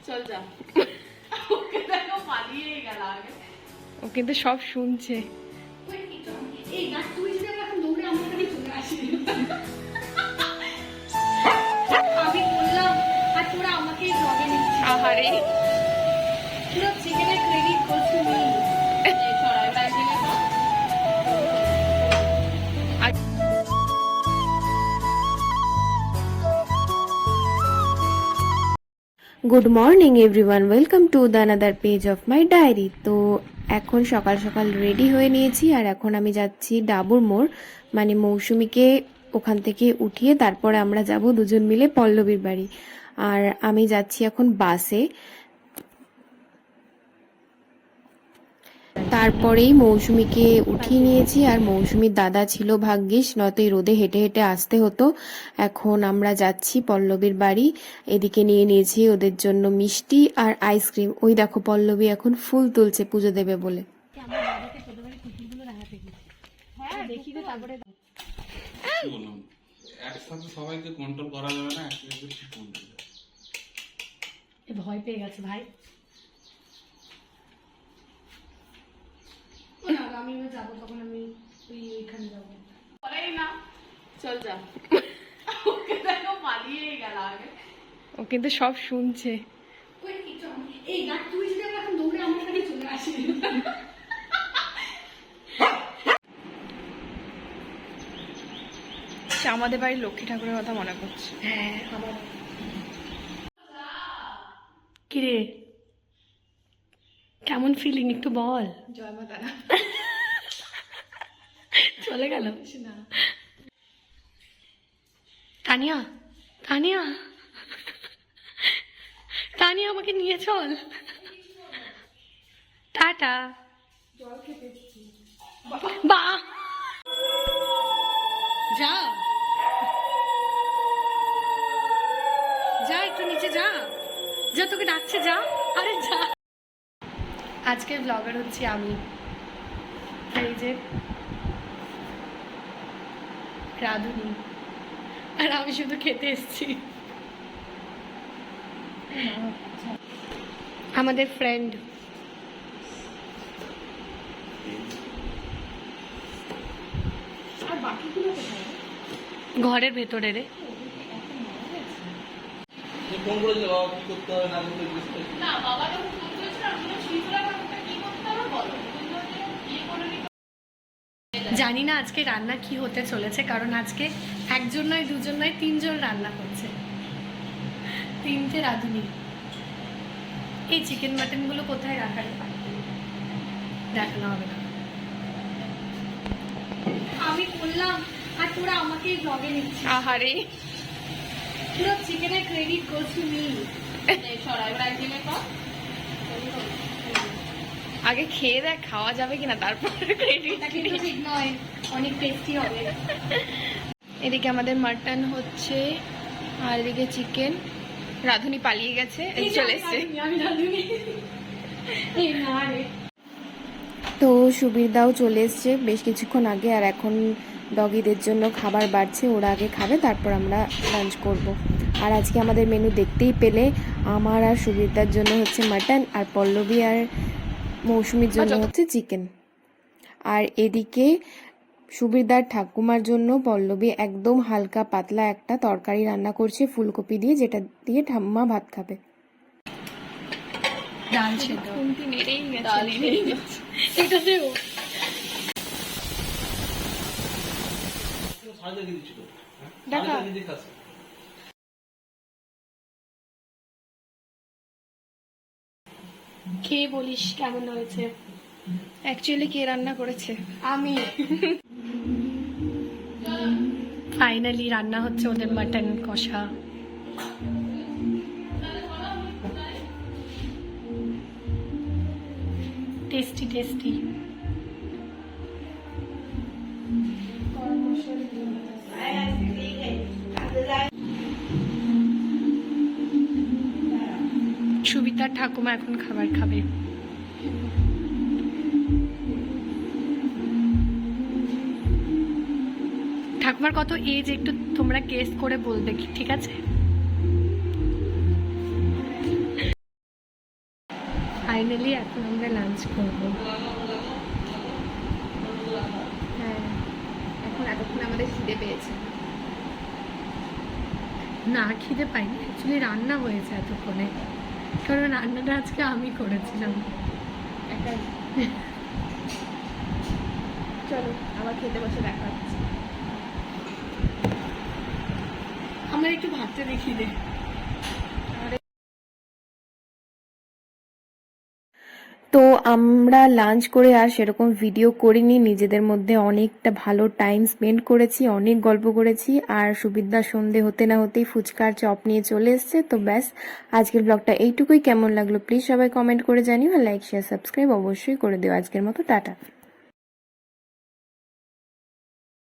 চল যা। ওকে দেখো পালিয়ে গেল আগে। ও কিন্তু সব শুনছে। এই না তুই যদি এখন দৌড়ে আমার কাছে চলে আসবি। আমি বললাম আর তোরা আমাকে ব্লগে নিচ্ছিস। আহারে পুরো চিকেনের ক্রেডিট গোস টু মি। এই ছড়াই বাইরে গেল। Good morning everyone, welcome to the another page of my diary. তো এখন সকাল সকাল রেডি হয়ে নিয়েছি আর এখন আমি যাচ্ছি ডাবুর মোড়, মানে মৌসুমীকে ওখান থেকে উঠিয়ে তারপরে আমরা যাব দুজন মিলে পল্লবীর বাড়ি। আর আমি যাচ্ছি এখন বাসে। তারপরেই মৌসুমীকে উঠিয়ে নিয়েছি আর মৌসুমীর দাদা ছিল ভাগ্যিস, নয়তো এই রোদে হেঁটে হেঁটে আসতে হতো। এখন আমরা যাচ্ছি পল্লবীর বাড়ি। এদিকে নিয়ে নিয়েছি ওদের জন্য মিষ্টি আর আইসক্রিম। ওই দেখো পল্লবী এখন ফুল তুলছে পুজো দেবে বলে। একসাথে সবাইকে কন্ট্রোল করা যাবে না, ভয় পেয়ে গেছে ভাই। আমিও যাবো, তখন আমি ওইখানে যাবো। না চল যা। ওকে দেখো পালিয়ে গেল আগে। ও কিন্তু সব শুনছে। এই না তুই যদি এখন দৌড়ে আমার কাছে চলে আসবি। আমাদের বাড়ির লক্ষ্মী ঠাকুরের কথা মনে করছে। হ্যাঁ আমার কিরে কেমন ফিলিং একটু বল। জয় মা তারা। চলে গেল না তানিয়া, তানিয়া, তানিয়া আমাকে নিয়ে চল। টাটা। জল খেতে এসেছি। বা যা যা একটু নিচে যা, যা তোকে ডাকছে যা। আরে যা। আজকের ব্লগার হচ্ছি আমি। এই যে রাধুনি, আর আমি শুধু খেতে এসেছি। আমাদের ফ্রেন্ড আর বাকিগুলো কোথায়? ঘরের ভেতরে রে। না বাবা যখন ফোন করেছিল আর কোনো শিল্পরা কি করতে হবে বলো। জানি না আজকে রান্না কি হতে চলেছে, কারণ আজকে একজন নয় দুজন নয় তিনজন রান্না করছে, তিনটে রাঁধুনি। এই চিকেন মাটন গুলো কোথায় রাখা দেখানো হবে না। আমি বললাম আর তোরা আমাকে ব্লগে নিচ্ছিস। আহারে পুরো চিকেনের ক্রেডিট গোস টু মি। ছড়াই বাইরে গেল। আগে খেয়ে দেখ খাওয়া যাবে কিনা, তারপর ক্রেডিট। এটা কিন্তু ঠিক নয়, অনেক টেস্টি হবে। এদিকে আমাদের মাটন হচ্ছে আর এদিকে চিকেন। রাঁধুনি পালিয়ে গেছে, এই চলে এসছে। আমি রাঁধুনি। এই না রে। তো সুবীরদাও চলে এসছে বেশ কিছুক্ষণ আগে, আর এখন ডগিদের জন্য খাবার বাড়ছে। ওরা আগে খাবে, তারপর আমরা লাঞ্চ করব। আর আজকে আমাদের মেনু দেখতেই পেলে, আমার আর সুবীরদার জন্য হচ্ছে মাটন, আর পল্লবী আর মৌসুমীর জন্য হচ্ছে চিকেন। আর এদিকে সুবীরদার ঠাকুমার জন্য পল্লবী একদম হালকা পাতলা একটা তরকারি রান্না করছে ফুলকপি দিয়ে, যেটা দিয়ে ঠাম্মা ভাত খাবে। ডাল সেদ্ধ নেড়েই গেছে। এটা দেও। দেখা খেয়ে বলিস কেমন হয়েছে। অ্যাকচুয়ালি কে রান্না করেছে? আমি। ফাইনালি রান্না হচ্ছে ওদের মাটন কষা। Tasty tasty. সুবিতার ঠাকুমা এখন খাবার খাবে। ঠাকুমার কত এজ একটু তোমরা গেস করে বলবে, ঠিক আছে? ফাইনালি এখন আমরা লাঞ্চ করবো। হ্যাঁ, এখন এতক্ষণ আমাদের খিদে পেয়েছে। না খিদে পাইনি, অ্যাকচুয়ালি রান্না হয়েছে এতক্ষণে, কারণ রান্নাটা আজকে আমি করেছিলাম। একটা চলো আবার খেতে বসে দেখা হচ্ছে। আমার একটু ভাতটা দেখিয়ে দে। তো আমরা লাঞ্চ করে আর সেরকম ভিডিও করিনি, নিজেদের মধ্যে অনেকটা ভালো টাইম স্পেন্ড করেছি, অনেক গল্প করেছি। আর সুবিধা সন্ধে হতে না হতেই ফুচকার চপ নিয়ে চলে এসছে। তো ব্যাস, আজকের ব্লগটা এইটুকুই। কেমন লাগলো প্লিজ সবাই কমেন্ট করে জানিও, আর লাইক শেয়ার সাবস্ক্রাইব অবশ্যই করে দিও। আজকের মতো টাটা।